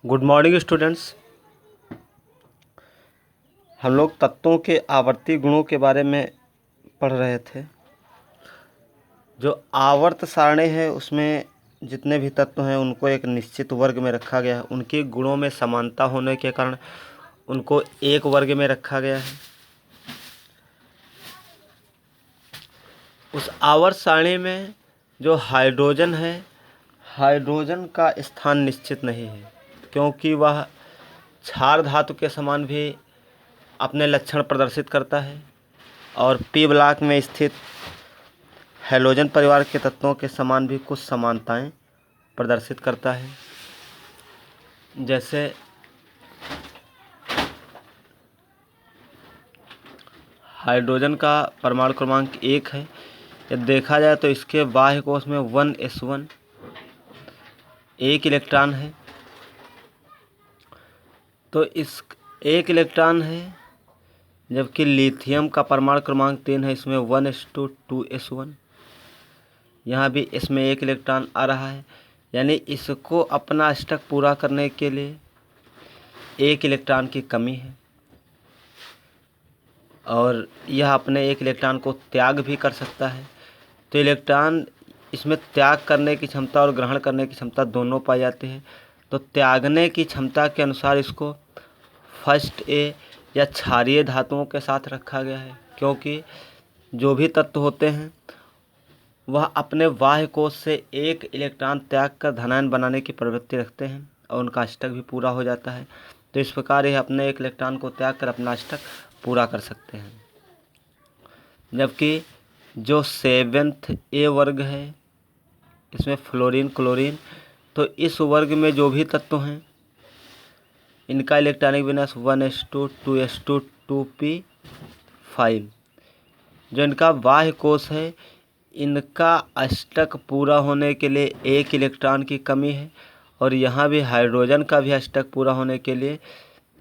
Good morning students. हम लोग तत्वों के आवर्ती गुणों के बारे में पढ़ रहे थे। जो आवर्त सारणी है उसमें जितने भी तत्व हैं उनको एक निश्चित वर्ग में रखा गया है। उनके गुणों में समानता होने के कारण उनको एक वर्ग में रखा गया है। उस आवर्त सारणी में जो हाइड्रोजन है, हाइड्रोजन का स्थान निश्चित नहीं है, क्योंकि वह क्षार धातु के समान भी अपने लक्षण प्रदर्शित करता है और पी ब्लॉक में स्थित हैलोजन परिवार के तत्वों के समान भी कुछ समानताएं प्रदर्शित करता है। जैसे हाइड्रोजन का परमाणु क्रमांक 1 है। यदि देखा जाए तो इसके बाह्य कोश में 1s1 एक इलेक्ट्रॉन है, तो इस एक इलेक्ट्रॉन है। जबकि लिथियम का परमाणु क्रमांक 3 है, इसमें 1s2 2s1, यहाँ भी इसमें एक इलेक्ट्रॉन आ रहा है। यानी इसको अपना अष्टक पूरा करने के लिए एक इलेक्ट्रॉन की कमी है और यह अपने एक इलेक्ट्रॉन को त्याग भी कर सकता है। तो इलेक्ट्रॉन इसमें त्याग करने की क्षमता और ग्रहण करने की क्षमता दोनों पाई जाती है। तो त्यागने की क्षमता के अनुसार इसको फर्स्ट ए या क्षारीय धातुओं के साथ रखा गया है, क्योंकि जो भी तत्व होते हैं वह अपने बाह्य कोश से एक इलेक्ट्रॉन त्याग कर धनायन बनाने की प्रवृत्ति रखते हैं और उनका अष्टक भी पूरा हो जाता है। तो इस प्रकार यह अपने एक इलेक्ट्रॉन को त्याग कर अपना अष्टक पूरा कर सकते हैं। जबकि जो 7th ए वर्ग है, इसमें फ्लोरीन क्लोरीन, तो इस वर्ग में जो भी तत्व हैं इनका इलेक्ट्रॉनिक विन्यास 1s2 2s2 2p5। जो इनका बाह्य कोश है, इनका अष्टक पूरा होने के लिए एक इलेक्ट्रॉन की कमी है और यहाँ भी हाइड्रोजन का भी अष्टक पूरा होने के लिए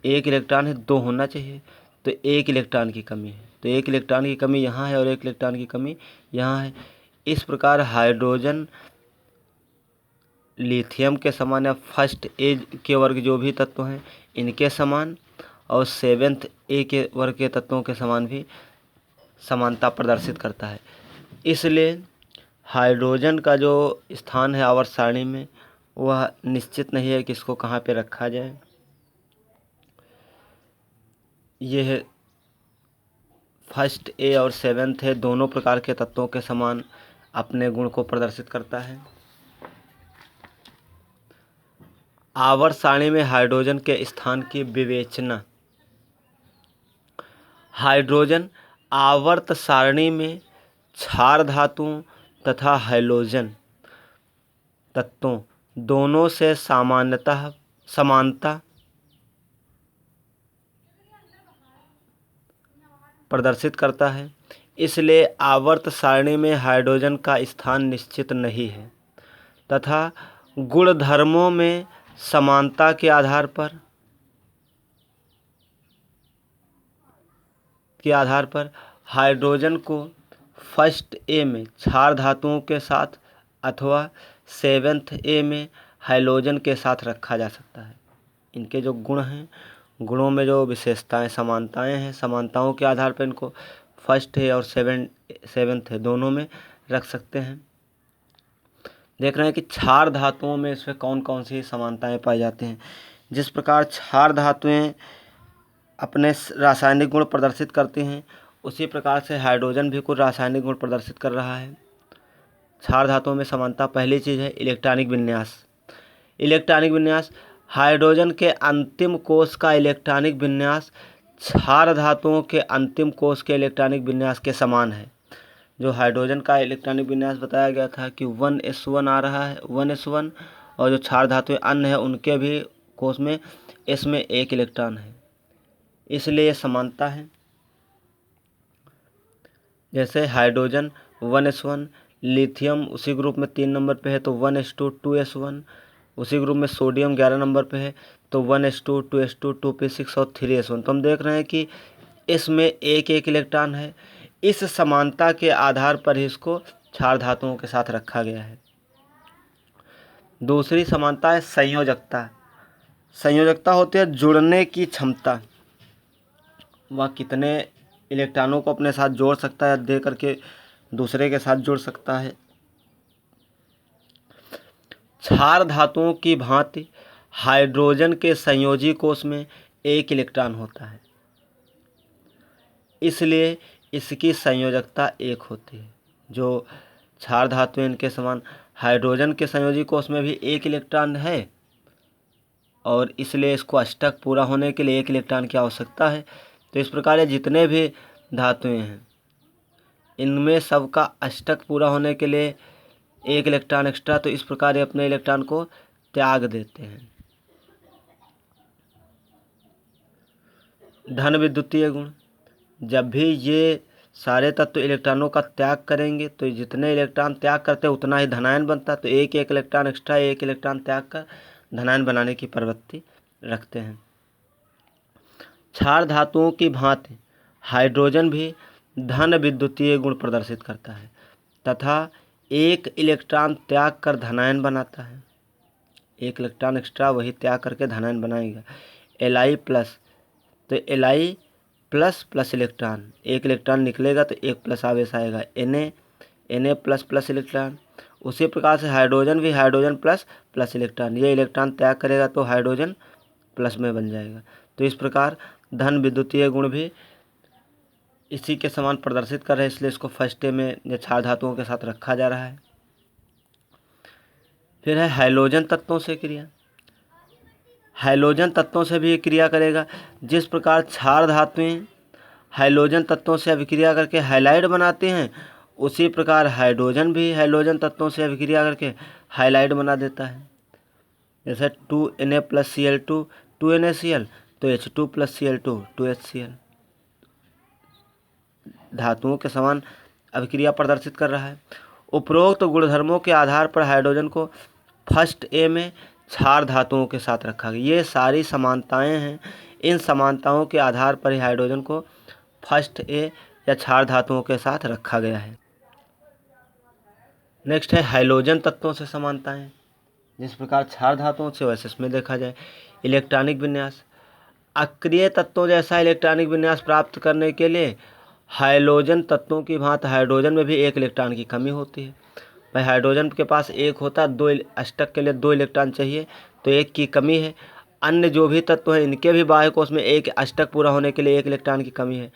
एक इलेक्ट्रॉन है, 2 होना चाहिए, तो एक इलेक्ट्रॉन की कमी है। तो एक इलेक्ट्रॉन की कमी यहाँ है और एक इलेक्ट्रॉन की कमी यहाँ है। इस प्रकार हाइड्रोजन लिथियम के समान या फर्स्ट ए के वर्ग जो भी तत्व हैं इनके समान और 7th ए के वर्ग के तत्वों के समान भी समानता प्रदर्शित करता है। इसलिए हाइड्रोजन का जो स्थान है आवर्त सारणी में वह निश्चित नहीं है कि इसको कहाँ पे रखा जाए। यह फर्स्ट ए और 7th है, दोनों प्रकार के तत्वों के समान अपने गुण को प्रदर्शित करता है। आवर्त सारणी में हाइड्रोजन के स्थान की विवेचना। हाइड्रोजन आवर्त सारणी में क्षार धातुओं तथा हैलोजन तत्वों दोनों से समानता प्रदर्शित करता है। इसलिए आवर्त सारणी में हाइड्रोजन का स्थान निश्चित नहीं है तथा गुणधर्मों में समानता के आधार पर हाइड्रोजन को फर्स्ट ए में क्षार धातुओं के साथ अथवा 7th ए में हैलोजन के साथ रखा जा सकता है। इनके जो गुण हैं, गुणों में जो विशेषताएं समानताएं हैं, समानताओं के आधार पर इनको फर्स्ट ए और 7th ए दोनों में रख सकते हैं। देख रहे हैं कि क्षार धातुओं में इसमें कौन कौन सी समानताएं पाई जाती हैं। जिस प्रकार क्षार धातुएं अपने रासायनिक गुण प्रदर्शित करती हैं, उसी प्रकार से हाइड्रोजन भी कुछ रासायनिक गुण प्रदर्शित कर रहा है। क्षार धातुओं में समानता, पहली चीज़ है इलेक्ट्रॉनिक विन्यास। इलेक्ट्रॉनिक विन्यास, हाइड्रोजन के अंतिम कोश का इलेक्ट्रॉनिक विन्यास क्षार धातुओं के अंतिम कोश के इलेक्ट्रॉनिक विन्यास के समान है। जो हाइड्रोजन का इलेक्ट्रॉनिक विन्यास बताया गया था कि 1s1 आ रहा है, 1s1, और जो क्षार धातुएं अन्य है उनके भी कोश में इसमें एक इलेक्ट्रॉन है, इसलिए ये समानता है। जैसे हाइड्रोजन 1s1, लिथियम उसी ग्रुप में 3 नंबर पे है तो 1s2 2s1, उसी ग्रुप में सोडियम 11 नंबर पे है तो 1s2 2s2 2p6 और 3s1। तो हम देख रहे हैं कि इसमें एक एक इलेक्ट्रॉन है। इस समानता के आधार पर ही इसको क्षार धातुओं के साथ रखा गया है। दूसरी समानता है संयोजकता। संयोजकता होती है जुड़ने की क्षमता, वह कितने इलेक्ट्रॉनों को अपने साथ जोड़ सकता है, दे करके दूसरे के साथ जोड़ सकता है। क्षार धातुओं की भांति हाइड्रोजन के संयोजी कोष में एक इलेक्ट्रॉन होता है, इसलिए इसकी संयोजकता एक होती है। जो क्षार धातु इनके समान हाइड्रोजन के संयोजी कोष में भी एक इलेक्ट्रॉन है और इसलिए इसको अष्टक पूरा होने के लिए एक इलेक्ट्रॉन की आवश्यकता है। तो इस प्रकार ये जितने भी धातुएं हैं इनमें सबका अष्टक पूरा होने के लिए एक इलेक्ट्रॉन एक्स्ट्रा, तो इस प्रकार ये अपने इलेक्ट्रॉन को त्याग देते हैं। धन विद्युतीय गुण, जब भी ये सारे तत्व इलेक्ट्रॉनों का त्याग करेंगे तो जितने इलेक्ट्रॉन त्याग करते हैं उतना ही धनायन बनता है, तो एक एक इलेक्ट्रॉन एक्स्ट्रा एक इलेक्ट्रॉन त्याग कर धनायन बनाने की प्रवृत्ति रखते हैं। क्षार धातुओं की भांति हाइड्रोजन भी धन विद्युतीय गुण प्रदर्शित करता है तथा एक इलेक्ट्रॉन त्याग कर धनायन बनाता है। एक इलेक्ट्रॉन एक्स्ट्रा वही त्याग करके धनायन बनाएगा। Li प्लस, तो Li प्लस प्लस इलेक्ट्रॉन, एक इलेक्ट्रॉन निकलेगा तो एक प्लस आवेश आएगा, Na प्लस प्लस इलेक्ट्रॉन। उसी प्रकार से हाइड्रोजन भी हाइड्रोजन प्लस प्लस इलेक्ट्रॉन, ये इलेक्ट्रॉन त्याग करेगा तो हाइड्रोजन प्लस में बन जाएगा। तो इस प्रकार धन विद्युतीय गुण भी इसी के समान प्रदर्शित कर रहे हैं, इसलिए इसको फर्स्ट में ये क्षार धातुओं के साथ रखा जा रहा है। फिर है हैलोजन तत्वों से क्रिया। हैलोजन तत्वों से भी क्रिया करेगा। जिस प्रकार क्षार धातुएं हैलोजन तत्वों से अभिक्रिया करके हैलाइड बनाते हैं, उसी प्रकार हाइड्रोजन भी हैलोजन तत्वों से अभिक्रिया करके हाइलाइड बना देता है। जैसे 2Na प्लस Cl2 2NaCl, तो H2 प्लस Cl2 2HCl, धातुओं के समान अभिक्रिया प्रदर्शित कर रहा है। उपरोक्त गुणधर्मों के आधार पर हाइड्रोजन को फर्स्ट ए में क्षार धातुओं के साथ रखा गया। ये सारी समानताएं हैं, इन समानताओं के आधार पर ही हाइड्रोजन को फर्स्ट ए या क्षार धातुओं के साथ रखा गया है। नेक्स्ट है हैलोजन तत्वों से समानताएं। जिस प्रकार क्षार धातुओं से वैसे इसमें देखा जाए इलेक्ट्रॉनिक विन्यास। अक्रिय तत्वों जैसा इलेक्ट्रॉनिक विन्यास प्राप्त करने के लिए हाइलोजन तत्वों की भांति हाइड्रोजन में भी एक इलेक्ट्रॉन की कमी होती है। भाई हाइड्रोजन के पास एक होता, दो अष्टक के लिए दो इलेक्ट्रॉन चाहिए, तो एक की कमी है। अन्य जो भी तत्व हैं इनके भी बाह्य कोश में एक अष्टक पूरा होने के लिए एक इलेक्ट्रॉन की कमी है।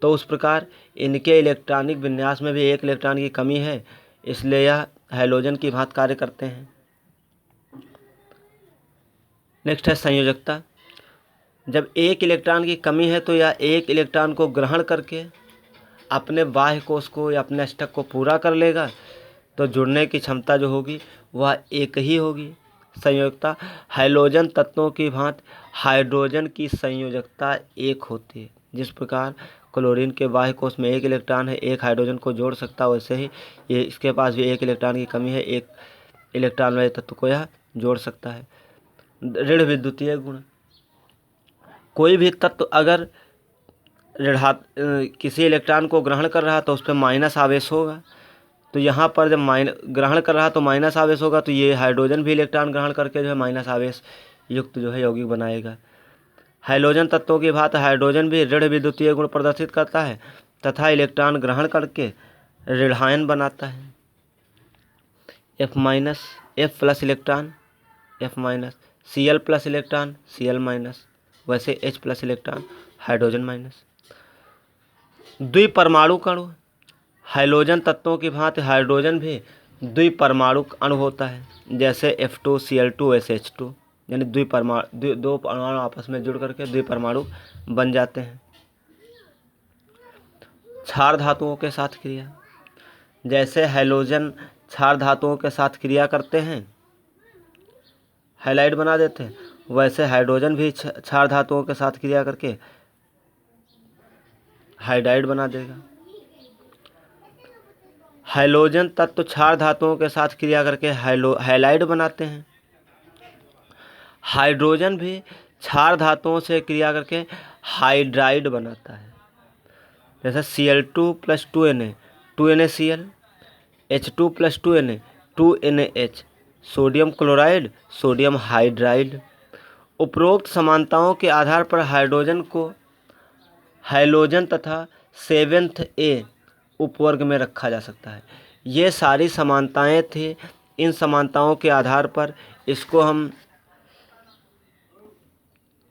तो उस प्रकार इनके इलेक्ट्रॉनिक विन्यास में भी एक इलेक्ट्रॉन की कमी है, इसलिए यह हैलोजन की भांति कार्य करते हैं। नेक्स्ट है संयोजकता। जब एक इलेक्ट्रॉन की कमी है तो यह एक इलेक्ट्रॉन को ग्रहण करके अपने बाह्य कोश को या अपने अष्टक को पूरा कर लेगा, तो जुड़ने की क्षमता जो होगी वह एक ही होगी। संयोजकता, हैलोजन तत्वों की भांति हाइड्रोजन की संयोजकता एक होती है। जिस प्रकार क्लोरीन के बाह्य कोश में एक इलेक्ट्रॉन है, एक हाइड्रोजन को जोड़ सकता है, वैसे ही ये इसके पास भी एक इलेक्ट्रॉन की कमी है, एक इलेक्ट्रॉन वाले तत्व को यह जोड़ सकता है। ऋण विद्युतीय गुण, कोई भी तत्व अगर किसी इलेक्ट्रॉन को ग्रहण कर रहा तो उस पर माइनस आवेश होगा, तो यहाँ पर जब ग्रहण कर रहा तो माइनस आवेश होगा, तो ये हाइड्रोजन भी इलेक्ट्रॉन ग्रहण करके जो है माइनस आवेश युक्त जो है यौगिक बनाएगा। हैलोजन तत्वों की भांति हाइड्रोजन भी ऋण विद्युतीय गुण प्रदर्शित करता है तथा इलेक्ट्रॉन ग्रहण करके ऋणायन बनाता है। F minus, F plus electron F minus, Cl plus electron Cl minus, वैसे H plus electron hydrogen minus. द्विपरमाणु अणु, हैलोजन तत्वों की भांति हाइड्रोजन भी द्विपरमाणु अणु होता है। जैसे F2Cl2 वैसे H2, यानी दो परमाणु आपस में जुड़ करके द्विपरमाणु बन जाते हैं। क्षार धातुओं के साथ क्रिया, जैसे हैलोजन क्षार धातुओं के साथ क्रिया करते हैं हैलाइड बना देते हैं, वैसे हाइड्रोजन भी क्षार धातुओं के साथ क्रिया करके हाइड्राइड बना देगा। हैलोजन तत्व क्षार धातुओं के साथ क्रिया करके हैलाइड बनाते हैं। हाइड्रोजन भी क्षार धातुओं से क्रिया करके हाइड्राइड बनाता है। जैसे Cl2 plus 2Na 2NaCl, H2 plus 2Na 2NaH, sodium chloride sodium hydride. उपरोक्त समानताओं के आधार पर हाइड्रोजन को हैलोजन तथा 7th A उपवर्ग में रखा जा सकता है। ये सारी समानताएं थी। इन समानताओं के आधार पर इसको हम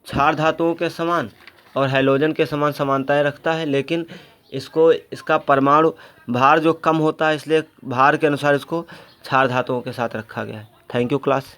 क्षार धातुओं के समान और हैलोजन के समान समानताएं रखता है, लेकिन इसको इसका परमाणु भार जो कम होता है, इसलिए भार के अनुसार इसको क्षार धातुओं के साथ रखा गया है। Thank you class.